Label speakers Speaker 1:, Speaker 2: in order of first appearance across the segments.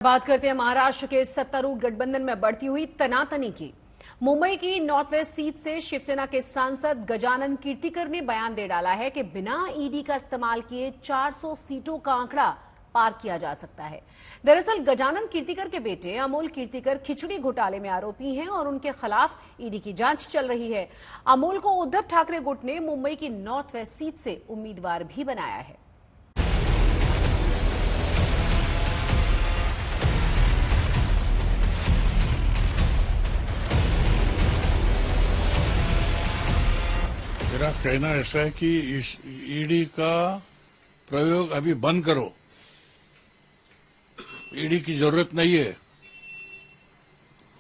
Speaker 1: बात करते हैं महाराष्ट्र के सत्तारूढ़ गठबंधन में बढ़ती हुई तनातनी की। मुंबई की नॉर्थ वेस्ट सीट से शिवसेना के सांसद गजानन कीर्तिकर ने बयान दे डाला है कि बिना ईडी का इस्तेमाल किए 400 सीटों का आंकड़ा पार किया जा सकता है। दरअसल गजानन कीर्तिकर के बेटे अमोल कीर्तिकर खिचड़ी घोटाले में आरोपी हैं और उनके खिलाफ ईडी की जांच चल रही है। अमोल को उद्धव ठाकरे गुट ने मुंबई की नॉर्थ वेस्ट सीट से उम्मीदवार भी बनाया है।
Speaker 2: मेरा कहना ऐसा है कि इस ईडी का प्रयोग अभी बंद करो। ईडी की जरूरत नहीं है।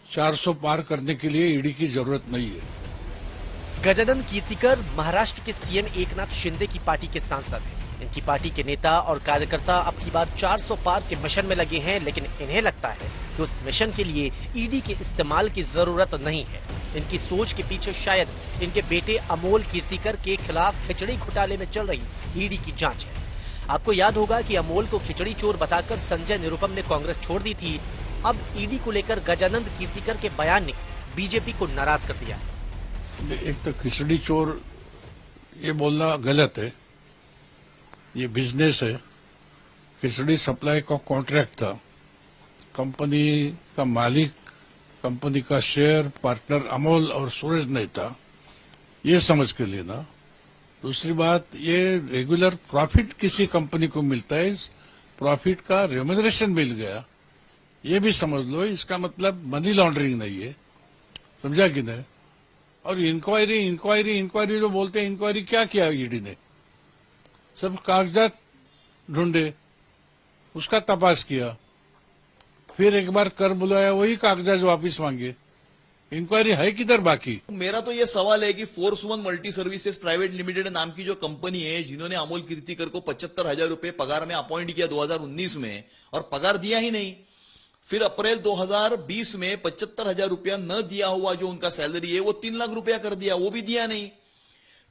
Speaker 2: 400 पार करने के लिए ईडी की जरूरत नहीं है।
Speaker 3: गजानन कीर्तिकर महाराष्ट्र के सीएम एकनाथ शिंदे की पार्टी के सांसद हैं। इनकी पार्टी के नेता और कार्यकर्ता अब की बार 400 पार के मिशन में लगे हैं, लेकिन इन्हें लगता है कि उस मिशन के लिए ईडी के इस्तेमाल की जरूरत नहीं है। इनकी सोच के पीछे शायद इनके बेटे अमोल कीर्तिकर के खिलाफ खिचड़ी घोटाले में चल रही ईडी की जांच है। आपको याद होगा कि अमोल को खिचड़ी चोर बताकर संजय निरुपम ने कांग्रेस छोड़ दी थी। अब ईडी को लेकर गजानन कीर्तिकर के बयान ने बीजेपी को नाराज कर दिया है।
Speaker 2: एक तो खिचड़ी चोर ये बोलना गलत है। ये बिजनेस है। खिचड़ी सप्लाई का कॉन्ट्रैक्ट था। कंपनी का मालिक, कंपनी का शेयर पार्टनर अमोल और सूरज नहीं था, ये समझ के लेना। दूसरी बात, ये रेगुलर प्रॉफिट किसी कंपनी को मिलता है, इस प्रॉफिट का रेम्यूनरेशन मिल गया, ये भी समझ लो। इसका मतलब मनी लॉन्ड्रिंग नहीं है, समझा कि नहीं। और इंक्वायरी जो बोलते हैं, इंक्वायरी क्या किया ईडी ने? सब कागजात ढूंढे, उसका तपास किया, फिर एक बार कर बुलाया, वही कागजात वापिस मांगे। इंक्वायरी है किधर बाकी?
Speaker 4: मेरा तो ये सवाल है कि force one multi services private limited नाम की जो कंपनी है, जिन्होंने अमोल कीर्तिकर को 75,000 रुपए पगार में अपॉइंट किया 2019 में और पगार दिया ही नहीं। फिर अप्रैल 2020 में 75,000 रुपया न दिया हुआ जो उनका सैलरी है वो 3 लाख रुपया कर दिया, वो भी दिया नहीं।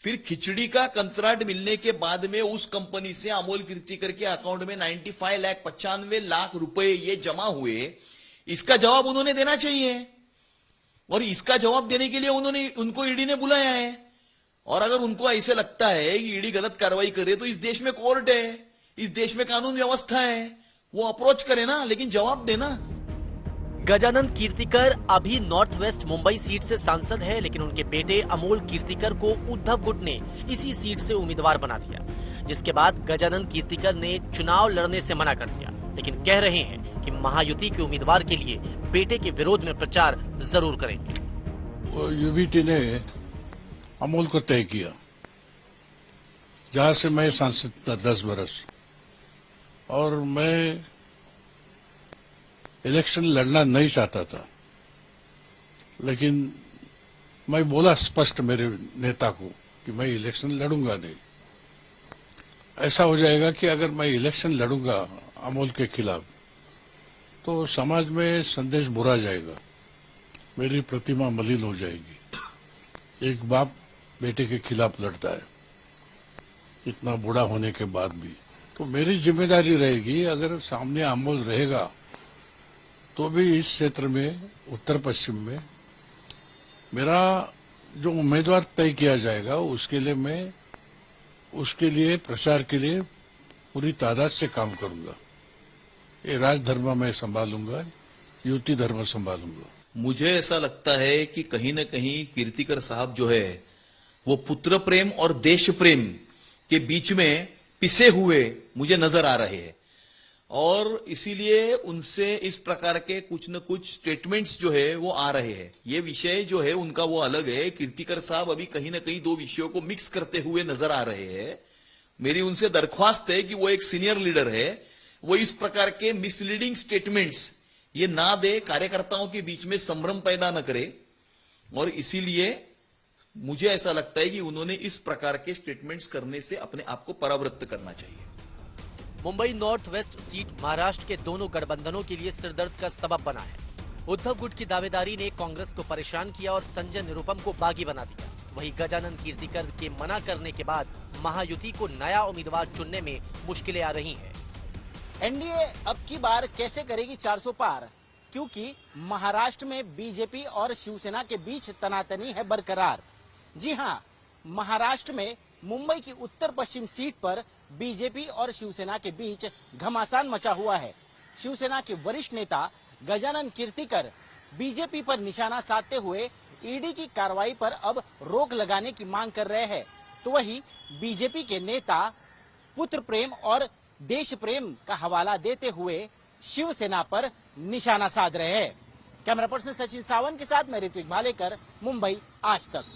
Speaker 4: फिर खिचड़ी का कंट्रैक्ट मिलने के बाद में उस कंपनी से अमोल कीर्तिकर के अकाउंट में 95 लाख रुपए ये जमा हुए। इसका जवाब उन्होंने देना चाहिए और इसका जवाब देने के लिए उनको ईडी ने बुलाया है। और अगर उनको ऐसे लगता है कि ईडी गलत कार्रवाई करे तो इस देश में कोर्ट है, इस देश में कानून व्यवस्था है, वो अप्रोच करे ना, लेकिन जवाब देना।
Speaker 3: गजानन कीर्तिकर अभी नॉर्थ वेस्ट मुंबई सीट से सांसद है, लेकिन उनके बेटे अमोल कीर्तिकर को उद्धव गुट ने इसी सीट से उम्मीदवार बना दिया, जिसके बाद गजानन कीर्तिकर ने चुनाव लड़ने से मना कर दिया, लेकिन कह रहे हैं कि महायुति के उम्मीदवार के लिए बेटे के विरोध में प्रचार जरूर करेंगे।
Speaker 2: यूबीटी ने अमोल को तय किया, जहां से मैं सांसद था 10 बरस, और मैं इलेक्शन लड़ना नहीं चाहता था, लेकिन मैं बोला स्पष्ट मेरे नेता को कि मैं इलेक्शन लड़ूंगा नहीं। ऐसा हो जाएगा कि अगर मैं इलेक्शन लड़ूंगा अमोल के खिलाफ तो समाज में संदेश बुरा जाएगा, मेरी प्रतिमा मलिन हो जाएगी। एक बाप बेटे के खिलाफ लड़ता है इतना बूढ़ा होने के बाद भी, तो मेरी जिम्मेदारी रहेगी, अगर सामने अमोल रहेगा तो भी इस क्षेत्र में उत्तर पश्चिम में मेरा जो उम्मीदवार तय किया जाएगा उसके लिए प्रचार के लिए पूरी तादाद से काम करूंगा। ये राजधर्म मैं संभालूंगा, युति धर्म संभालूंगा।
Speaker 4: मुझे ऐसा लगता है कि कहीं न कहीं कीर्तिकर साहब जो है वो पुत्र प्रेम और देश प्रेम के बीच में पिसे हुए मुझे नजर आ रहे हैं, और इसीलिए उनसे इस प्रकार के कुछ न कुछ स्टेटमेंट्स जो है वो आ रहे हैं। ये विषय जो है उनका वो अलग है। कीर्तिकर साहब अभी कहीं न कहीं दो विषयों को मिक्स करते हुए नजर आ रहे हैं। मेरी उनसे दरख्वास्त है कि वो एक सीनियर लीडर है, वो इस प्रकार के मिसलीडिंग स्टेटमेंट्स ये ना दे, कार्यकर्ताओं के बीच में संभ्रम पैदा न करे। और इसीलिए मुझे ऐसा लगता है कि उन्होंने इस प्रकार के स्टेटमेंट्स करने से अपने आप को परावृत्त करना चाहिए।
Speaker 3: Mumbai north west seat Maharashtra के दोनों गठबंधनों के लिए सिरदर्द का सबब बना है। उद्धव गुट की दावेदारी ने कांग्रेस को परेशान किया और संजय निरुपम को बागी बना दिया। वहीं गजानन कीर्तिकर के मना करने के बाद महायुति को नया उम्मीदवार चुनने में मुश्किलें आ रही हैं।
Speaker 5: एनडीए अब की बार कैसे करेगी 400 पार, क्योंकि महाराष्ट्र में बीजेपी और शिवसेना के बीच तनातनी है बरकरार। जी हां, महाराष्ट्र में मुंबई की उत्तर पश्चिम सीट पर बीजेपी और शिवसेना के बीच घमासान मचा हुआ है। शिवसेना के वरिष्ठ नेता गजानन कीर्तिकर बीजेपी पर निशाना साधते हुए ईडी की कार्रवाई पर अब रोक लगाने की मांग कर रहे हैं, तो वही बीजेपी के नेता पुत्र प्रेम और देश प्रेम का हवाला देते हुए शिवसेना पर निशाना साध रहे हैं। कैमरा पर्सन सचिन सावंत के साथ मैं ऋत्विक भालेकर, मुंबई, आज तक।